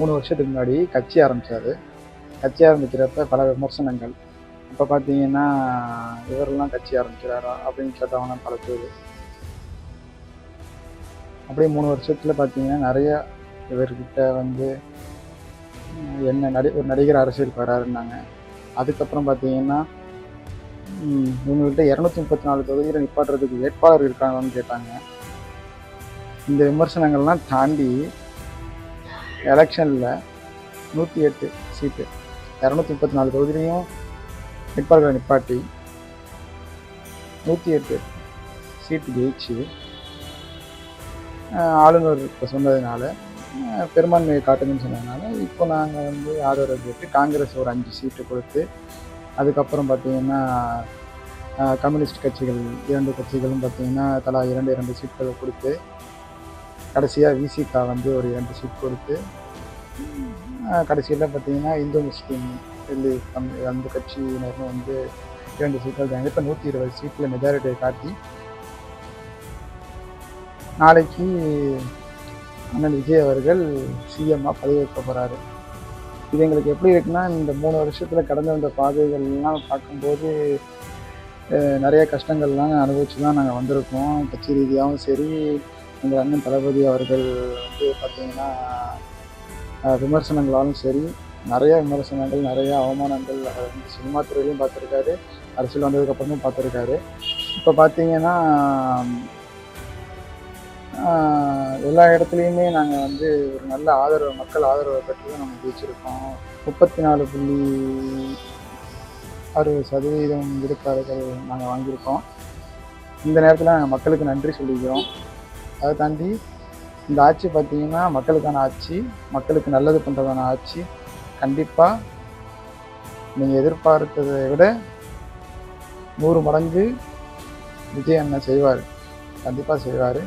3 வருஷத்துக்கு முன்னாடி கட்சி ஆரம்பித்தார். கட்சி ஆரம்பிக்கிறப்ப பல விமர்சனங்கள். இப்போ பார்த்தீங்கன்னா, இவரெல்லாம் கட்சி ஆரம்பிக்கிறாரா அப்படின்னு கேட்டவங்க பல பேர். அப்படியே 3 வருஷத்தில் பார்த்தீங்கன்னா நிறைய இவர்கிட்ட வந்து என்ன ஒரு நடிகர் அரசியலுக்கு வராருன்னாங்க. அதுக்கப்புறம் பார்த்தீங்கன்னா இவங்கள்ட்ட 234 தொகுதியில் நிப்பாட்டுறதுக்கு வேட்பாளர் இருக்காங்கன்னு கேட்டாங்க. இந்த விமர்சனங்கள்லாம் தாண்டி எலெக்ஷனில் 108 சீட்டு 234 தொகுதியிலையும் வேட்பாளர்களை நிப்பாட்டி 108 சீட்டு ஜெயிச்சு ஆளுநர் இப்போ சொன்னதுனால பெரும்பான்மையை காட்டுங்கன்னு சொன்னதுனால இப்போ நாங்கள் வந்து ஆதரவு கேட்டு காங்கிரஸ் ஒரு 5 சீட்டு கொடுத்து, அதுக்கப்புறம் பார்த்திங்கன்னா கம்யூனிஸ்ட் கட்சிகள் 2 கட்சிகளும் பார்த்திங்கன்னா தலா 2 சீட்களை கொடுத்து, கடைசியாக விசிகா வந்து ஒரு 2 சீட் கொடுத்து, கடைசியில் பார்த்திங்கன்னா இந்து முஸ்லீம் அந்த கட்சியினரும் வந்து 2 சீட்கள் தாங்க. இப்போ 120 சீட்டில் மெஜாரிட்டியை காட்டி நாளைக்கு அண்ணன் விஜய் அவர்கள் சிஎம்மாக பதவியேற்க போகிறாரு. இது எங்களுக்கு எப்படி இருக்குன்னா, இந்த 3 வருஷத்தில் கடந்து வந்த பாதைகள்லாம் பார்க்கும்போது நிறைய கஷ்டங்கள்லாம் அனுபவிச்சு தான் நாங்கள் வந்திருக்கோம். கட்சி ரீதியாகவும் சரி, எங்கள் அண்ணன் தளபதி அவர்கள் வந்து பார்த்திங்கன்னா விமர்சனங்களாலும் சரி, நிறைய விமர்சனங்கள், நிறைய அவமானங்கள் வந்து சினிமா துறையிலையும் பார்த்துருக்காரு, அரசியல் வந்ததுக்கப்புறமும் பார்த்துருக்காரு. இப்போ பார்த்திங்கன்னா எல்லா இடத்துலையுமே நாங்கள் வந்து ஒரு நல்ல ஆதரவு, மக்கள் ஆதரவை பெற்று தான் நம்ம ஜெயிச்சிருக்கோம். 34.60% விழுக்காடுகள் நாங்கள் வாங்கியிருக்கோம். இந்த நேரத்தில் நாங்கள் மக்களுக்கு நன்றி சொல்லிக்கிறோம். அதை தாண்டி இந்த ஆட்சி பார்த்திங்கன்னா மக்களுக்கான ஆட்சி, மக்களுக்கு நல்லது பண்ணுறதான ஆட்சி. கண்டிப்பாக நீங்கள் எதிர்பார்த்ததை விட 100 மடங்கு விஜய் அண்ணன் செய்வார், கண்டிப்பாக செய்வார்.